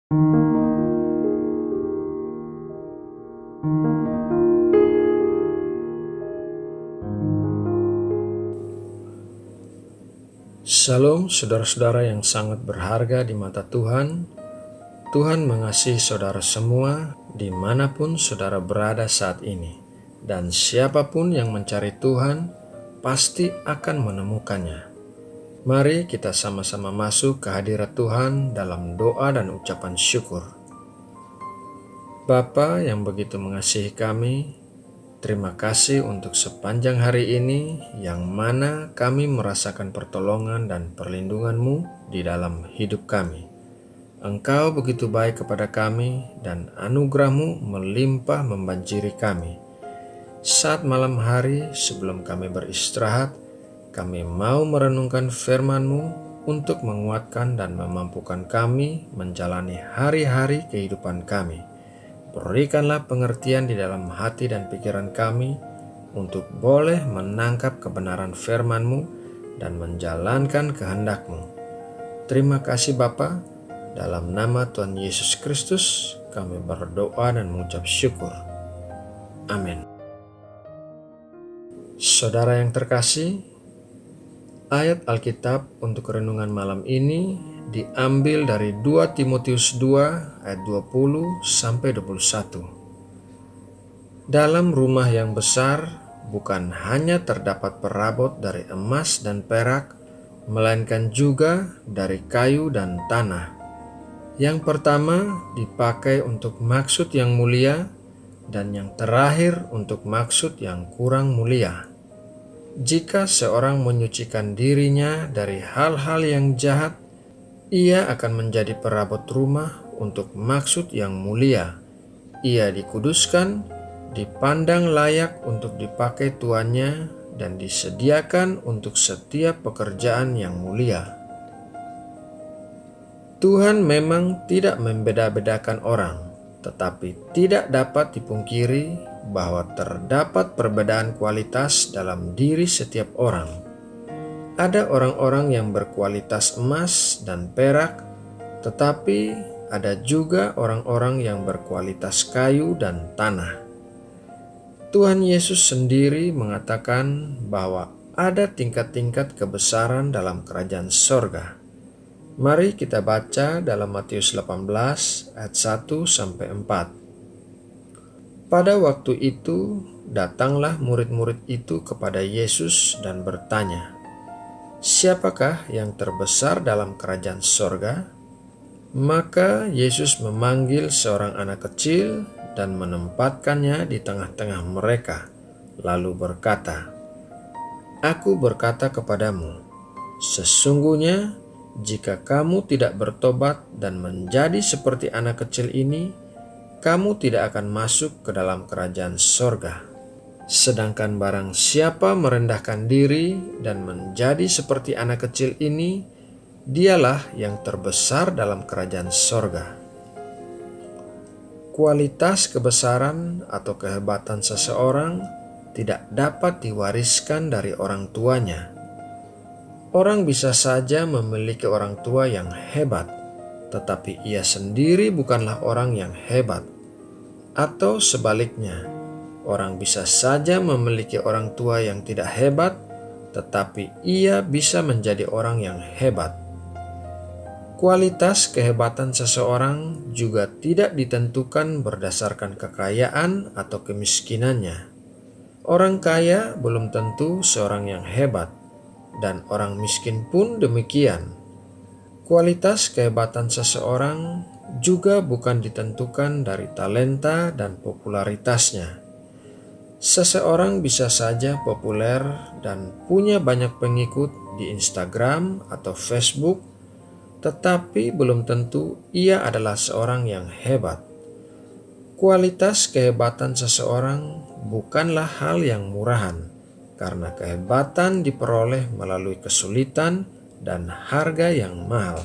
Shalom saudara-saudara yang sangat berharga di mata Tuhan. Tuhan mengasihi saudara semua dimanapun saudara berada saat ini. Dan siapapun yang mencari Tuhan pasti akan menemukannya. Mari kita sama-sama masuk ke hadirat Tuhan dalam doa dan ucapan syukur. Bapa yang begitu mengasihi kami, terima kasih untuk sepanjang hari ini yang mana kami merasakan pertolongan dan perlindungan-Mu di dalam hidup kami. Engkau begitu baik kepada kami dan anugerah-Mu melimpah membanjiri kami. Saat malam hari sebelum kami beristirahat, kami mau merenungkan firman-Mu untuk menguatkan dan memampukan kami menjalani hari-hari kehidupan kami. Berikanlah pengertian di dalam hati dan pikiran kami untuk boleh menangkap kebenaran firman-Mu dan menjalankan kehendak-Mu. Terima kasih Bapa, dalam nama Tuhan Yesus Kristus kami berdoa dan mengucap syukur. Amin. Saudara yang terkasih, ayat Alkitab untuk renungan malam ini diambil dari 2 Timotius 2 ayat 20 sampai 21. Dalam rumah yang besar bukan hanya terdapat perabot dari emas dan perak, melainkan juga dari kayu dan tanah. Yang pertama dipakai untuk maksud yang mulia dan yang terakhir untuk maksud yang kurang mulia. Jika seorang menyucikan dirinya dari hal-hal yang jahat, ia akan menjadi perabot rumah untuk maksud yang mulia. Ia dikuduskan, dipandang layak untuk dipakai tuannya, dan disediakan untuk setiap pekerjaan yang mulia. Tuhan memang tidak membeda-bedakan orang, tetapi tidak dapat dipungkiri bahwa terdapat perbedaan kualitas dalam diri setiap orang. Ada orang-orang yang berkualitas emas dan perak, tetapi ada juga orang-orang yang berkualitas kayu dan tanah. Tuhan Yesus sendiri mengatakan bahwa ada tingkat-tingkat kebesaran dalam kerajaan sorga. Mari kita baca dalam Matius 18 ayat 1-4. Pada waktu itu datanglah murid-murid itu kepada Yesus dan bertanya, "Siapakah yang terbesar dalam kerajaan sorga?" Maka Yesus memanggil seorang anak kecil dan menempatkannya di tengah-tengah mereka, lalu berkata, "Aku berkata kepadamu, sesungguhnya jika kamu tidak bertobat dan menjadi seperti anak kecil ini, kamu tidak akan masuk ke dalam kerajaan sorga. Sedangkan barang siapa merendahkan diri dan menjadi seperti anak kecil ini, dialah yang terbesar dalam kerajaan sorga." Kualitas kebesaran atau kehebatan seseorang tidak dapat diwariskan dari orang tuanya. Orang bisa saja memiliki orang tua yang hebat, tetapi ia sendiri bukanlah orang yang hebat. Atau sebaliknya, orang bisa saja memiliki orang tua yang tidak hebat, tetapi ia bisa menjadi orang yang hebat. Kualitas kehebatan seseorang juga tidak ditentukan berdasarkan kekayaan atau kemiskinannya. Orang kaya belum tentu seorang yang hebat, dan orang miskin pun demikian. Kualitas kehebatan seseorang juga bukan ditentukan dari talenta dan popularitasnya. Seseorang bisa saja populer dan punya banyak pengikut di Instagram atau Facebook, tetapi belum tentu ia adalah seorang yang hebat. Kualitas kehebatan seseorang bukanlah hal yang murahan, karena kehebatan diperoleh melalui kesulitan dan harga yang mahal.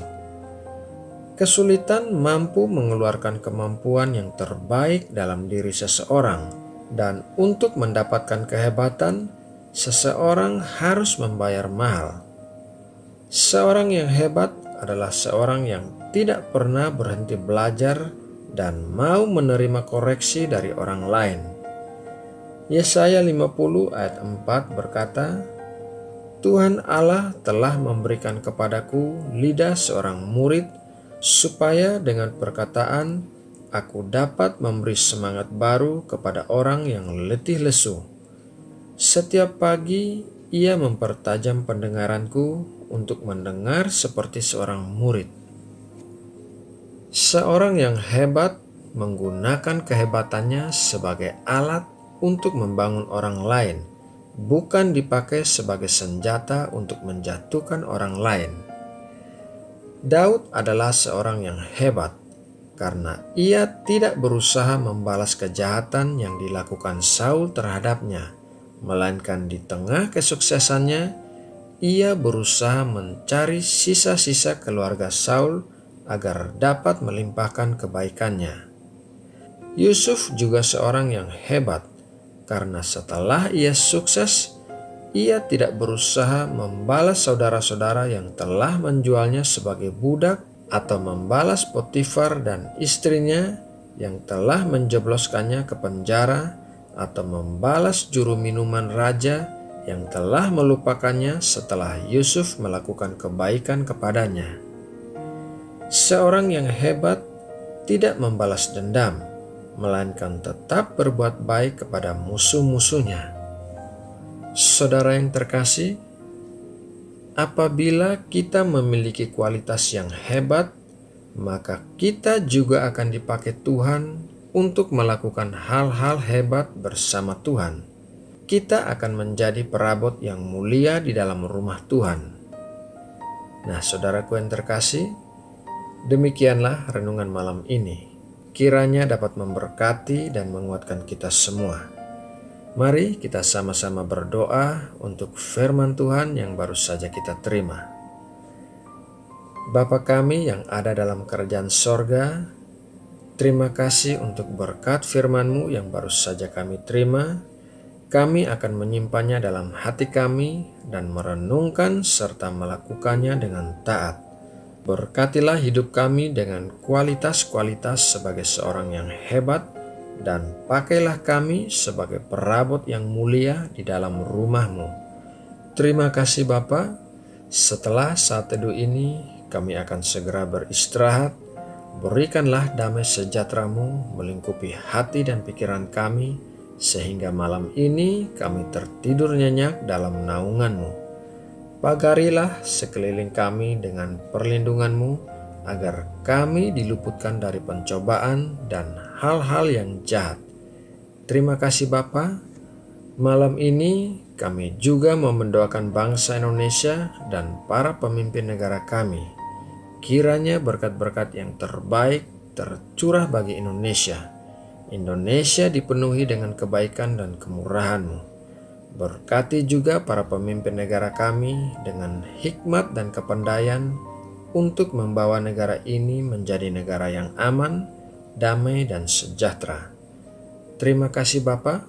Kesulitan mampu mengeluarkan kemampuan yang terbaik dalam diri seseorang, dan untuk mendapatkan kehebatan, seseorang harus membayar mahal. Seorang yang hebat adalah seorang yang tidak pernah berhenti belajar dan mau menerima koreksi dari orang lain. Yesaya 50 ayat 4 berkata, Tuhan Allah telah memberikan kepadaku lidah seorang murid, supaya dengan perkataan aku dapat memberi semangat baru kepada orang yang letih lesu. Setiap pagi ia mempertajam pendengaranku untuk mendengar seperti seorang murid. Seorang yang hebat menggunakan kehebatannya sebagai alat untuk membangun orang lain, bukan dipakai sebagai senjata untuk menjatuhkan orang lain. Daud adalah seorang yang hebat karena ia tidak berusaha membalas kejahatan yang dilakukan Saul terhadapnya, melainkan di tengah kesuksesannya, ia berusaha mencari sisa-sisa keluarga Saul agar dapat melimpahkan kebaikannya. Yusuf juga seorang yang hebat, karena setelah ia sukses, ia tidak berusaha membalas saudara-saudara yang telah menjualnya sebagai budak atau membalas Potifar dan istrinya yang telah menjebloskannya ke penjara atau membalas juru minuman raja yang telah melupakannya setelah Yusuf melakukan kebaikan kepadanya. Seorang yang hebat tidak membalas dendam, melainkan tetap berbuat baik kepada musuh-musuhnya. Saudara yang terkasih, apabila kita memiliki kualitas yang hebat, maka kita juga akan dipakai Tuhan untuk melakukan hal-hal hebat bersama Tuhan. Kita akan menjadi perabot yang mulia di dalam rumah Tuhan. Nah, saudaraku yang terkasih, demikianlah renungan malam ini. Kiranya dapat memberkati dan menguatkan kita semua. Mari kita sama-sama berdoa untuk firman Tuhan yang baru saja kita terima. Bapa kami yang ada dalam kerajaan sorga, terima kasih untuk berkat firman-Mu yang baru saja kami terima. Kami akan menyimpannya dalam hati kami dan merenungkan serta melakukannya dengan taat. Berkatilah hidup kami dengan kualitas-kualitas sebagai seorang yang hebat, dan pakailah kami sebagai perabot yang mulia di dalam rumah-Mu. Terima kasih Bapa. Setelah saat teduh ini, kami akan segera beristirahat. Berikanlah damai sejahtera-Mu melingkupi hati dan pikiran kami, sehingga malam ini kami tertidur nyenyak dalam naungan-Mu. Pagarilah sekeliling kami dengan perlindungan-Mu, agar kami diluputkan dari pencobaan dan hal-hal yang jahat. Terima kasih Bapa. Malam ini kami juga mau mendoakan bangsa Indonesia dan para pemimpin negara kami. Kiranya berkat-berkat yang terbaik tercurah bagi Indonesia. Indonesia dipenuhi dengan kebaikan dan kemurahan-Mu. Berkati juga para pemimpin negara kami dengan hikmat dan kepandaian untuk membawa negara ini menjadi negara yang aman, damai, dan sejahtera. Terima kasih Bapa.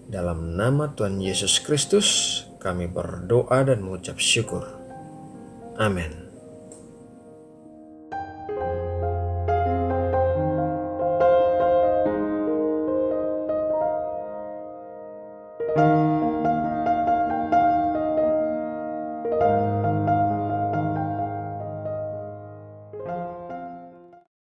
Dalam nama Tuhan Yesus Kristus kami berdoa dan mengucap syukur. Amin.